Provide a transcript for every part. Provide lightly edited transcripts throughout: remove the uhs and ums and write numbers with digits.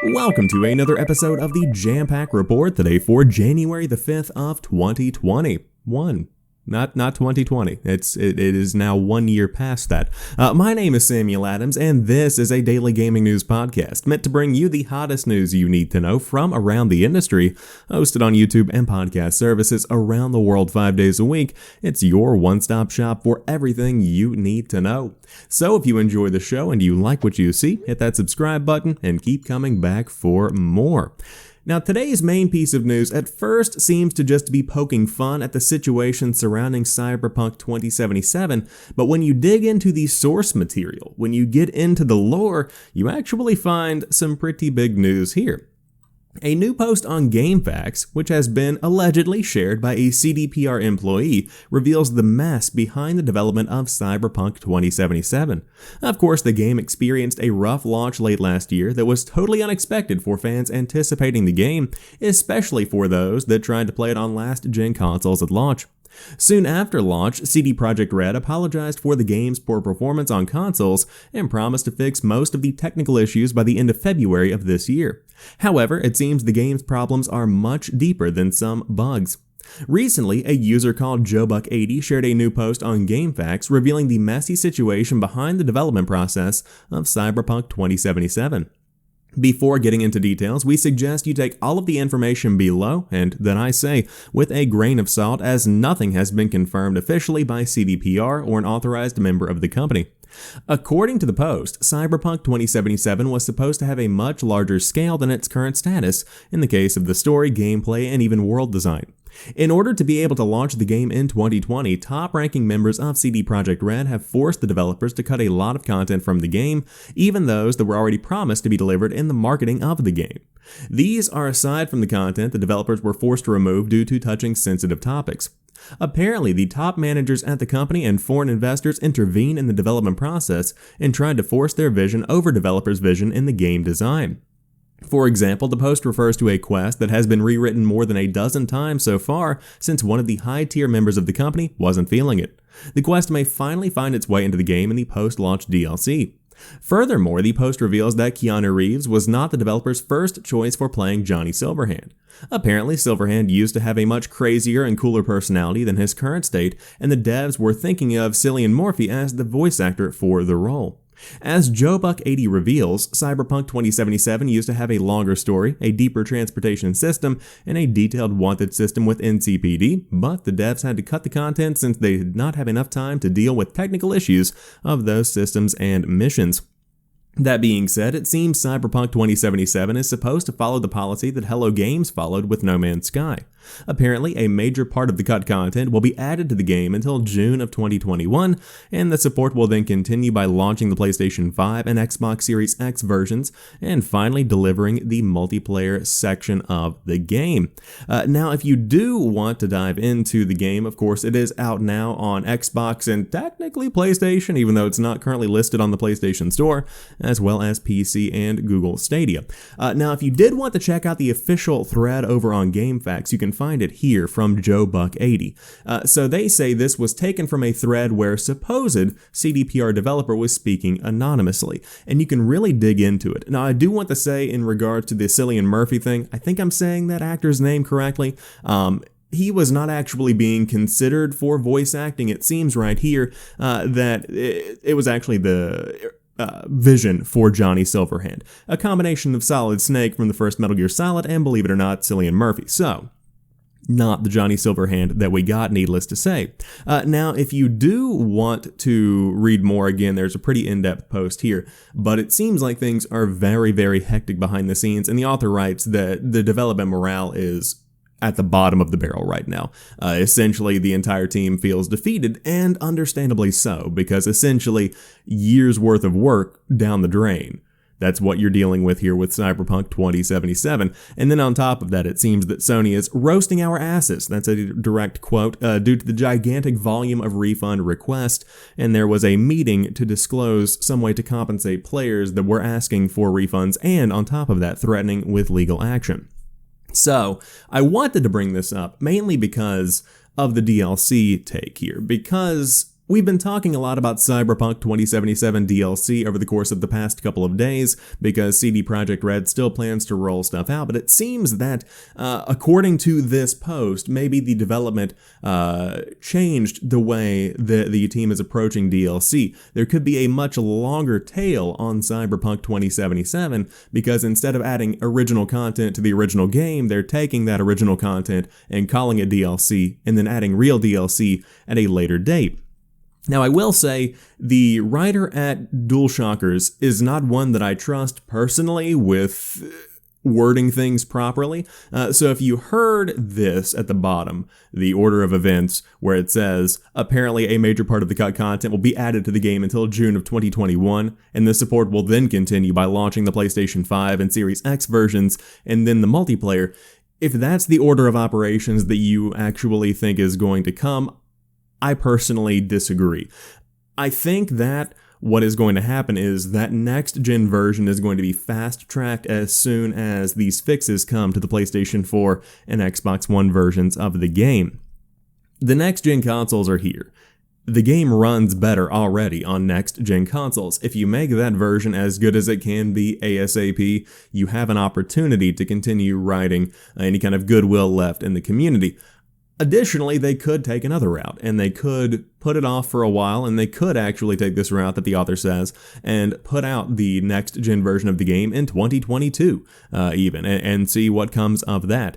Welcome to another episode of the Jampack Report today for January the 5th of 2021. Not 2020. It is now 1 year past that. My name is Samuel Adams, and this is a daily gaming news podcast meant to bring you the hottest news you need to know from around the industry. Hosted on YouTube and podcast services around the world 5 days a week, it's your one-stop shop for everything you need to know. So if you enjoy the show and you like what you see, hit that subscribe button and keep coming back for more. Now, today's main piece of news at first seems to just be poking fun at the situation surrounding Cyberpunk 2077, but when you dig into the source material, when you get into the lore, you actually find some pretty big news here. A new post on GameFAQs, which has been allegedly shared by a CDPR employee, reveals the mess behind the development of Cyberpunk 2077. Of course, the game experienced a rough launch late last year that was totally unexpected for fans anticipating the game, especially for those that tried to play it on last-gen consoles at launch. Soon after launch, CD Projekt Red apologized for the game's poor performance on consoles and promised to fix most of the technical issues by the end of February of this year. However, it seems the game's problems are much deeper than some bugs. Recently, a user called Jampack shared a new post on GameFAQs revealing the messy situation behind the development process of Cyberpunk 2077. Before getting into details, we suggest you take all of the information below, and then I say, with a grain of salt, as nothing has been confirmed officially by CDPR or an authorized member of the company. According to the post, Cyberpunk 2077 was supposed to have a much larger scale than its current status, in the case of the story, gameplay, and even world design. In order to be able to launch the game in 2020, top-ranking members of CD Projekt Red have forced the developers to cut a lot of content from the game, even those that were already promised to be delivered in the marketing of the game. These are aside from the content the developers were forced to remove due to touching sensitive topics. Apparently, the top managers at the company and foreign investors intervened in the development process and tried to force their vision over developers' vision in the game design. For example, the post refers to a quest that has been rewritten more than a dozen times so far since one of the high-tier members of the company wasn't feeling it. The quest may finally find its way into the game in the post-launch DLC. Furthermore, the post reveals that Keanu Reeves was not the developer's first choice for playing Johnny Silverhand. Apparently, Silverhand used to have a much crazier and cooler personality than his current state, and the devs were thinking of Cillian Murphy as the voice actor for the role. As Jampack reveals, Cyberpunk 2077 used to have a longer story, a deeper transportation system, and a detailed wanted system with NCPD, but the devs had to cut the content since they did not have enough time to deal with technical issues of those systems and missions. That being said, it seems Cyberpunk 2077 is supposed to follow the policy that Hello Games followed with No Man's Sky. Apparently, a major part of the cut content will be added to the game until June of 2021, and the support will then continue by launching the PlayStation 5 and Xbox Series X versions, and finally delivering the multiplayer section of the game. Now, if you do want to dive into the game, of course, it is out now on Xbox and technically PlayStation, even though it's not currently listed on the PlayStation Store, as well as PC and Google Stadia. Now, if you did want to check out the official thread over on GameFAQs, you can find it here from Jampack. So they say this was taken from a thread where supposed CDPR developer was speaking anonymously, and you can really dig into it. Now, I do want to say in regard to the Cillian Murphy thing, I think I'm saying that actor's name correctly. He was not actually being considered for voice acting. It seems right here that it was actually the vision for Johnny Silverhand, a combination of Solid Snake from the first Metal Gear Solid and, believe it or not, Cillian Murphy. So, not the Johnny Silverhand that we got, needless to say. Now, if you do want to read more, again, there's a pretty in-depth post here, but it seems like things are very, very hectic behind the scenes, and the author writes that the development morale is at the bottom of the barrel right now. Essentially, the entire team feels defeated, and understandably so, because essentially, years worth of work down the drain. That's what you're dealing with here with Cyberpunk 2077. And then on top of that, it seems that Sony is roasting our asses. That's a direct quote, due to the gigantic volume of refund requests. And there was a meeting to disclose some way to compensate players that were asking for refunds, and on top of that, threatening with legal action. So I wanted to bring this up mainly because of the DLC take here, because We've been talking a lot about Cyberpunk 2077 DLC over the course of the past couple of days because CD Projekt Red still plans to roll stuff out, but it seems that, according to this post, maybe the development changed the way the team is approaching DLC. There could be a much longer tail on Cyberpunk 2077 because instead of adding original content to the original game, they're taking that original content and calling it DLC and then adding real DLC at a later date. Now, I will say the writer at DualShockers is not one that I trust personally with wording things properly. So if you heard this at the bottom, the order of events, where it says, apparently a major part of the cut content will be added to the game until June of 2021, and the support will then continue by launching the PlayStation 5 and Series X versions, and then the multiplayer. If that's the order of operations that you actually think is going to come, I personally disagree. I think that what is going to happen is that next-gen version is going to be fast-tracked as soon as these fixes come to the PlayStation 4 and Xbox One versions of the game. The next-gen consoles are here. The game runs better already on next-gen consoles. If you make that version as good as it can be ASAP, you have an opportunity to continue writing any kind of goodwill left in the community. Additionally, they could take another route, and they could put it off for a while, and they could actually take this route that the author says, and put out the next-gen version of the game in 2022, even, and see what comes of that.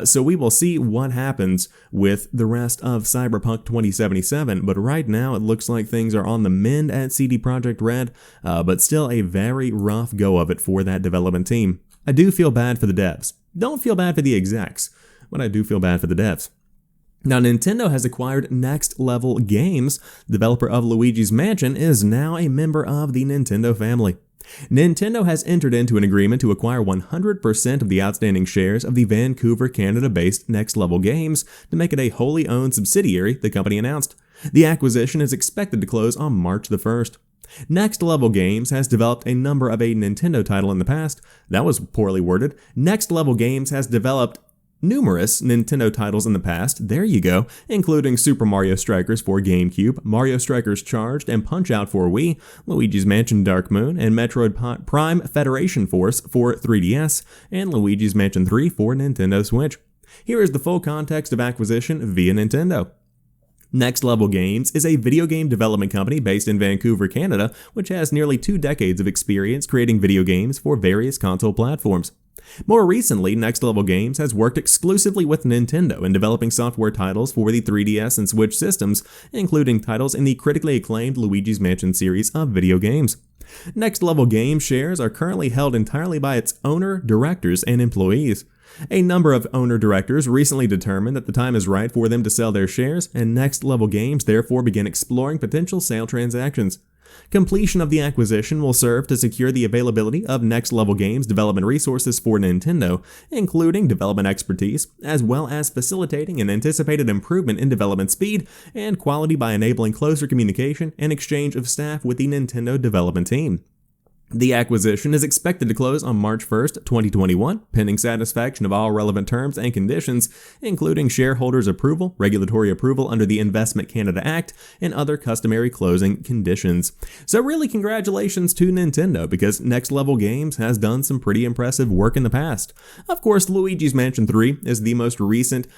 So we will see what happens with the rest of Cyberpunk 2077, but right now it looks like things are on the mend at CD Projekt Red, but still a very rough go of it for that development team. I do feel bad for the devs. Don't feel bad for the execs, but I do feel bad for the devs. Now, Nintendo has acquired Next Level Games. Developer of Luigi's Mansion is now a member of the Nintendo family. Nintendo has entered into an agreement to acquire 100% of the outstanding shares of the Vancouver, Canada-based Next Level Games to make it a wholly owned subsidiary, the company announced. The acquisition is expected to close on March the 1st. Next Level Games has developed a number of a Nintendo title in the past. That was poorly worded. Next Level Games has developed numerous Nintendo titles in the past, there you go, including Super Mario Strikers for GameCube, Mario Strikers Charged and Punch-Out for Wii, Luigi's Mansion Dark Moon, and Metroid Prime Federation Force for 3DS, and Luigi's Mansion 3 for Nintendo Switch. Here is the full context of acquisition via Nintendo. Next Level Games is a video game development company based in Vancouver, Canada, which has nearly 2 decades of experience creating video games for various console platforms. More recently, Next Level Games has worked exclusively with Nintendo in developing software titles for the 3DS and Switch systems, including titles in the critically acclaimed Luigi's Mansion series of video games. Next Level Games shares are currently held entirely by its owner, directors, and employees. A number of owner-directors recently determined that the time is right for them to sell their shares, and Next Level Games therefore began exploring potential sale transactions. Completion of the acquisition will serve to secure the availability of Next Level Games development resources for Nintendo, including development expertise, as well as facilitating an anticipated improvement in development speed and quality by enabling closer communication and exchange of staff with the Nintendo development team. The acquisition is expected to close on March 1st, 2021, pending satisfaction of all relevant terms and conditions, including shareholders' approval, regulatory approval under the Investment Canada Act, and other customary closing conditions. So really congratulations to Nintendo, because Next Level Games has done some pretty impressive work in the past. Of course, Luigi's Mansion 3 is the most recent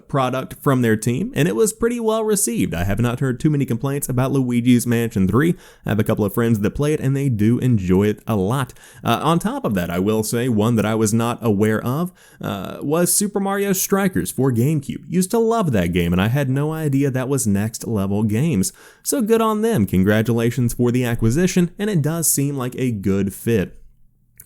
product from their team, and it was pretty well received. I have not heard too many complaints about Luigi's Mansion 3. I have a couple of friends that play it, and they do enjoy it a lot. On top of that, I will say one that I was not aware of was Super Mario Strikers for GameCube. Used to love that game, and I had no idea that was Next Level Games. So good on them. Congratulations for the acquisition, and it does seem like a good fit.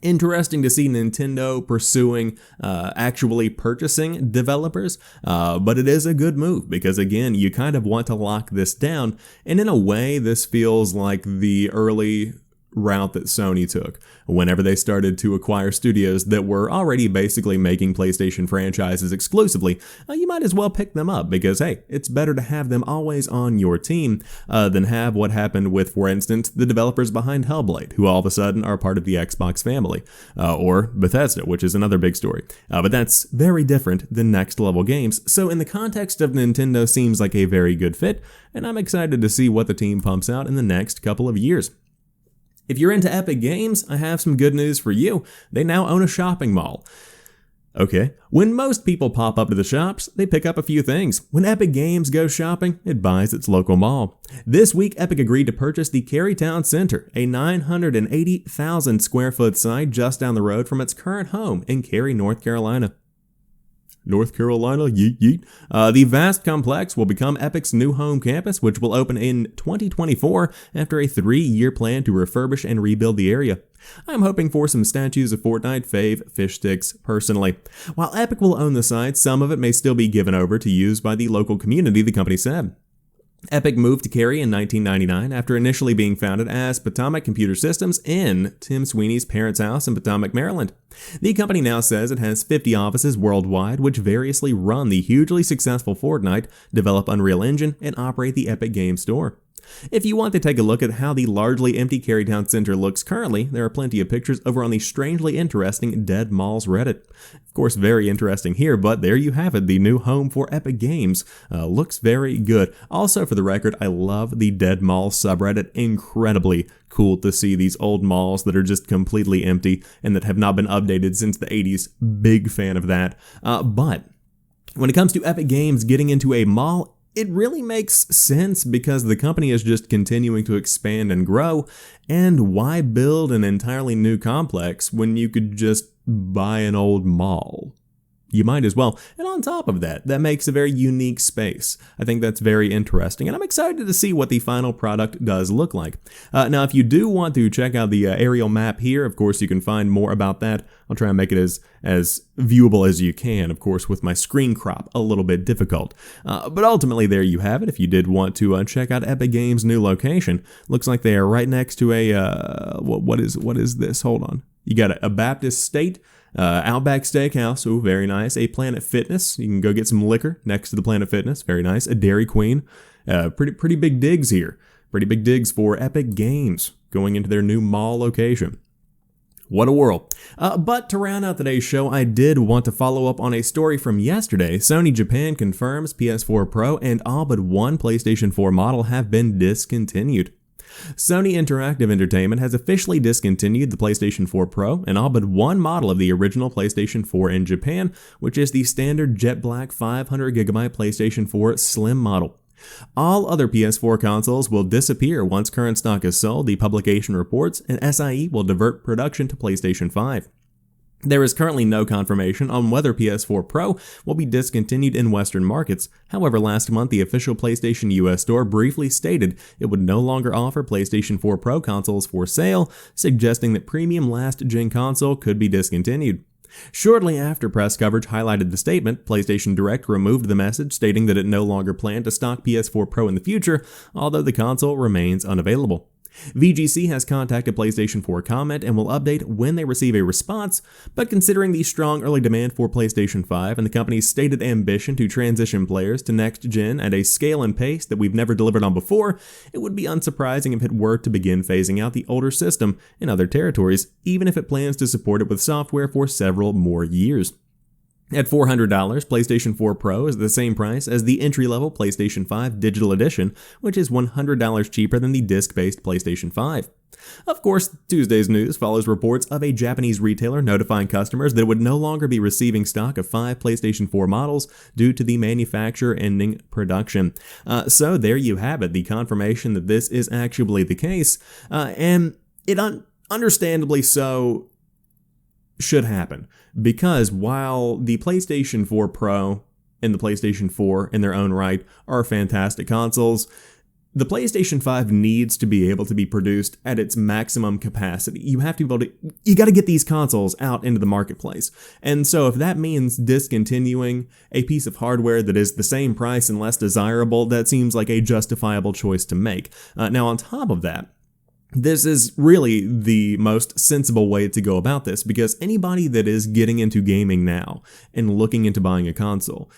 Interesting to see Nintendo pursuing actually purchasing developers, but it is a good move because, again, you kind of want to lock this down, and in a way, this feels like the early route that Sony took. Whenever they started to acquire studios that were already basically making PlayStation franchises exclusively, you might as well pick them up because, hey, it's better to have them always on your team than have what happened with, for instance, the developers behind Hellblade, who all of a sudden are part of the Xbox family, or Bethesda, which is another big story. But that's very different than next level games, so in the context of Nintendo seems like a very good fit, and I'm excited to see what the team pumps out in the next couple of years. If you're into Epic Games, I have some good news for you. They now own a shopping mall. Okay, when most people pop up to the shops, they pick up a few things. When Epic Games goes shopping, it buys its local mall. This week, Epic agreed to purchase the Carytown Center, a 980,000 square foot site just down the road from its current home in Cary, North Carolina. North Carolina, yeet yeet. The vast complex will become Epic's new home campus, which will open in 2024 after a 3-year plan to refurbish and rebuild the area. I'm hoping for some statues of Fortnite fave fish sticks, personally. While Epic will own the site, some of it may still be given over to use by the local community, the company said. Epic moved to Cary in 1999 after initially being founded as Potomac Computer Systems in Tim Sweeney's parents' house in Potomac, Maryland. The company now says it has 50 offices worldwide which variously run the hugely successful Fortnite, develop Unreal Engine, and operate the Epic Games Store. If you want to take a look at how the largely empty Carytown Center looks currently, there are plenty of pictures over on the strangely interesting Dead Malls Reddit. Of course, very interesting here, but there you have it, the new home for Epic Games. Looks very good. Also, for the record, I love the Dead Malls subreddit. Incredibly cool to see these old malls that are just completely empty and that have not been updated since the 80s. Big fan of that. But when it comes to Epic Games getting into a mall, it really makes sense because the company is just continuing to expand and grow, and why build an entirely new complex when you could just buy an old mall? You might as well. And on top of that, that makes a very unique space. I think that's very interesting, and I'm excited to see what the final product does look like. Now, if you do want to check out the aerial map here, of course, you can find more about that. I'll try and make it as viewable as you can, of course, with my screen crop a little bit difficult. But ultimately, there you have it. If you did want to check out Epic Games' new location, looks like they are right next to a, what is this? Hold on. You got a Baptist State, Outback Steakhouse, oh, very nice. A Planet Fitness, you can go get some liquor next to the Planet Fitness, very nice. A Dairy Queen, pretty big digs here. Pretty big digs for Epic Games going into their new mall location. What a world. But to round out today's show, I did want to follow up on a story from yesterday. Sony Japan confirms PS4 Pro and all but one PlayStation 4 model have been discontinued. Sony Interactive Entertainment has officially discontinued the PlayStation 4 Pro and all but one model of the original PlayStation 4 in Japan, which is the standard jet black 500GB PlayStation 4 Slim model. All other PS4 consoles will disappear once current stock is sold, the publication reports, and SIE will divert production to PlayStation 5. There is currently no confirmation on whether PS4 Pro will be discontinued in Western markets. However, last month, the official PlayStation US store briefly stated it would no longer offer PlayStation 4 Pro consoles for sale, suggesting that premium last-gen console could be discontinued. Shortly after press coverage highlighted the statement, PlayStation Direct removed the message stating that it no longer planned to stock PS4 Pro in the future, although the console remains unavailable. VGC has contacted PlayStation 4 Comment and will update when they receive a response, but considering the strong early demand for PlayStation 5 and the company's stated ambition to transition players to next-gen at a scale and pace that we've never delivered on before, it would be unsurprising if it were to begin phasing out the older system in other territories, even if it plans to support it with software for several more years. At $400, PlayStation 4 Pro is the same price as the entry-level PlayStation 5 Digital Edition, which is $100 cheaper than the disc-based PlayStation 5. Of course, Tuesday's news follows reports of a Japanese retailer notifying customers that it would no longer be receiving stock of 5 PlayStation 4 models due to the manufacturer ending production. So there you have it, the confirmation that this is actually the case, and it understandably so should happen, because while the PlayStation 4 Pro and the PlayStation 4 in their own right are fantastic consoles, the PlayStation 5 needs to be able to be produced at its maximum capacity. You have to be able to, you got to get these consoles out into the marketplace. And so if that means discontinuing a piece of hardware that is the same price and less desirable, that seems like a justifiable choice to make. Now on top of that, This is really the most sensible way to go about this, because anybody that is getting into gaming now and looking into buying a console,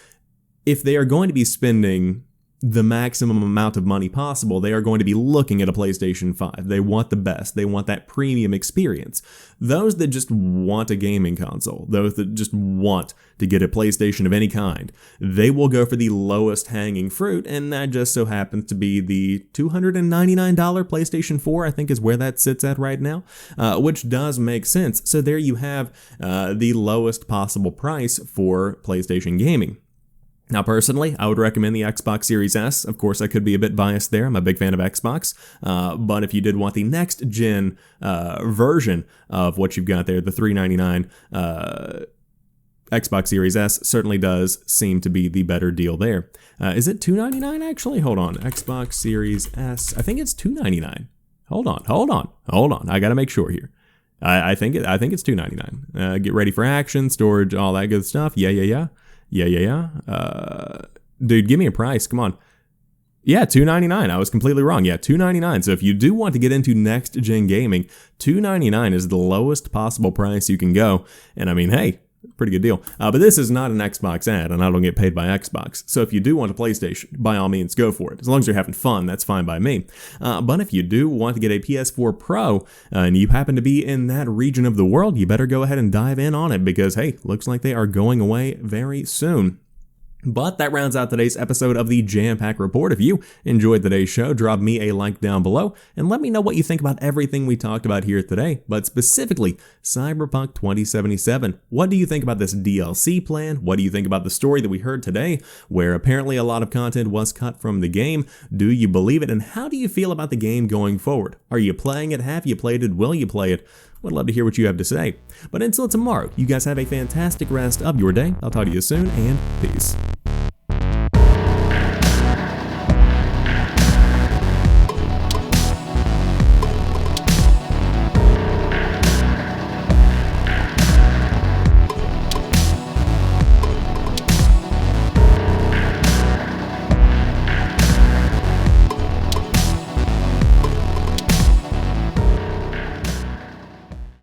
if they are going to be spending the maximum amount of money possible, they are going to be looking at a PlayStation 5. They want the best. They want that premium experience. Those that just want a gaming console, those that just want to get a PlayStation of any kind, they will go for the lowest hanging fruit, and that just so happens to be the $299 PlayStation 4, I think is where that sits at right now, which does make sense. So there you have the lowest possible price for PlayStation gaming. Now, personally, I would recommend the Xbox Series S. Of course, I could be a bit biased there. I'm a big fan of Xbox. But if you did want the next-gen version of what you've got there, the $399 Xbox Series S certainly does seem to be the better deal there. Is it $299 actually? Hold on. Xbox Series S. I think it's $299. Hold on. I got to make sure here. I think it's $299. Get ready for action, storage, all that good stuff. Yeah. Dude, give me a price. Come on. Yeah, $299. I was completely wrong. Yeah, $299. So if you do want to get into next-gen gaming, $299 is the lowest possible price you can go. And I mean, hey, pretty good deal. But this is not an Xbox ad, and I don't get paid by Xbox. So if you do want a PlayStation, by all means, go for it. As long as you're having fun, that's fine by me. But if you do want to get a PS4 Pro, and you happen to be in that region of the world, you better go ahead and dive in on it, because, hey, looks like they are going away very soon. But that rounds out today's episode of the Jampack Report. If you enjoyed today's show, drop me a like down below and let me know what you think about everything we talked about here today, but specifically Cyberpunk 2077. What do you think about this DLC plan? What do you think about the story that we heard today, where apparently a lot of content was cut from the game? Do you believe it? And how do you feel about the game going forward? Are you playing it? Have you played it? Will you play it? Would love to hear what you have to say. But until tomorrow, you guys have a fantastic rest of your day. I'll talk to you soon, and peace.